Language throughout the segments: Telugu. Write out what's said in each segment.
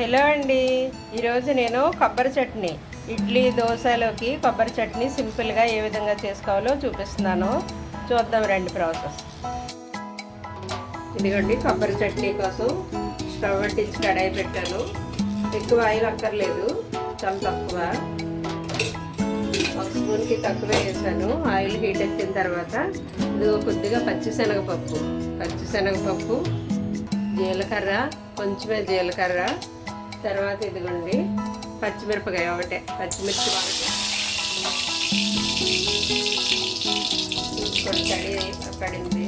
హలో అండి, ఈరోజు నేను కొబ్బరి చట్నీ ఇడ్లీ దోశలోకి కొబ్బరి చట్నీ సింపుల్గా ఏ విధంగా చేసుకోవాలో చూపిస్తున్నాను. చూద్దాం రండి ప్రాసెస్. ఇదిగోండి కొబ్బరి చట్నీ కోసం స్టవ్ అంటించి కడాయి పెట్టాను. ఎక్కువ ఆయిల్ అక్కర్లేదు, చాలా తక్కువ, ఒక స్పూన్కి తక్కువ వేసాను. ఆయిల్ హీట్ ఎక్కిన తర్వాత ఇది కొద్దిగా పచ్చిశనగపప్పు, జీలకర్ర, కొంచెమే జీలకర్ర, తర్వాత ఇదిగోండి పచ్చిమిరపకాయ ఒకటే, పచ్చిమిర్చి పడింది,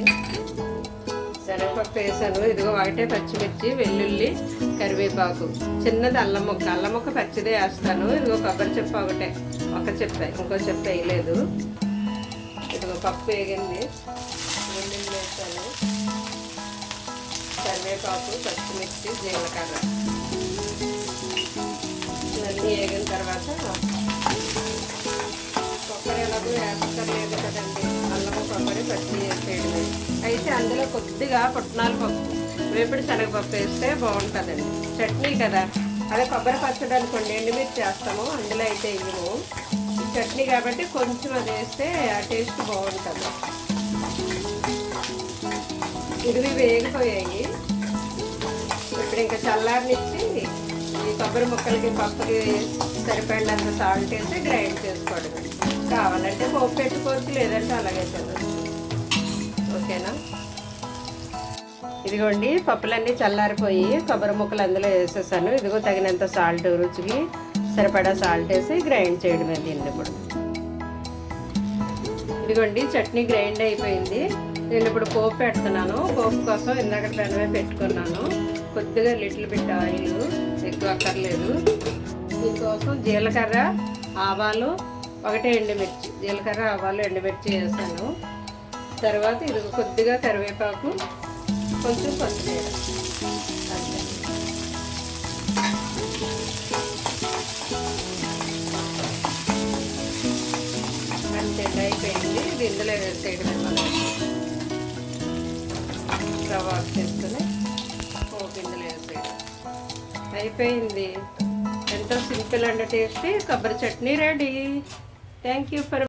శనగపప్పు వేసాను. ఇదిగో ఒకటే పచ్చిమిర్చి, వెల్లుల్లి, కరివేపాకు, చిన్నది అల్లం ముక్క పచ్చిదే వేస్తాను. ఇదిగో కొబ్బరి చెప్ప ఒకటే, ఒక చెప్ప, ఇంకో చెప్ప వేయలేదు. ఇదిగో పప్పు వేగింది, వెల్లుల్లి వేసాను, కరివేపాకు, పచ్చిమిర్చి, జీలకర్ర ఇవన్నీ వేగిన తర్వాత కొబ్బరి ఎలాగో వేపక్కర్లేదు కదండి, అల్లము కొబ్బరి పచ్చి వేసేయడమే. అయితే అందులో కొద్దిగా పుట్నాల పప్పు, వేపుడు శనగపప్పు వేస్తే బాగుంటుందండి. చట్నీ కదా, అదే కొబ్బరి పచ్చడి అనుకోండి ఎండుమిర్చి చేస్తాము, అందులో అయితే ఇవ్వము. ఈ చట్నీ కాబట్టి కొంచెం అది వేస్తే ఆ టేస్ట్ బాగుంటుంది. ఇవి వేగిపోయాయి. ఇప్పుడు ఇంకా చల్లారనిచ్చి ఈ కొబ్బరి ముక్కలకి పప్పుకి సరిపడినంత సాల్ట్ వేసి గ్రైండ్ చేసుకోవడం. కావాలంటే పోపు పెట్టుకోవచ్చు, లేదంటే అలాగే తినచ్చు. ఓకేనా? ఇదిగోండి పప్పులన్నీ చల్లారిపోయి కొబ్బరి ముక్కలు అందులో వేసేసాను. ఇదిగో తగినంత సాల్ట్, రుచికి సరిపడా సాల్ట్ వేసి గ్రైండ్ చేయడమే దీన్ని. ఇప్పుడు ఇదిగోండి చట్నీ గ్రైండ్ అయిపోయింది. నేను ఇప్పుడు పోపు పెడుతున్నాను. పోపు కోసం ఇందాక పెనమే పెట్టుకున్నాను. కొద్దిగా లిటిల్ బిట్ ఆయిల్, ఎక్కువ అక్కర్లేదు. దీనికోసం జీలకర్ర, ఆవాలు, ఒకటే ఎండుమిర్చి, జీలకర్ర, ఆవాలు, ఎండుమిర్చి వేసాను. తర్వాత ఇది కొద్దిగా కరివేపాకు, కొంచెం కొత్తిమీర, అంతే. అంతే అయిపోయింది. ఇది ఇందులో వేసేయడమే. మనం స్టవ్ ఆఫ్ చేసుకుని పోపు ఇందులో వేసేయడం అయిపోయింది. ఎంతో సింపుల్ అండ్ టేస్టీ కొబ్బరి chutney ready. Thank you for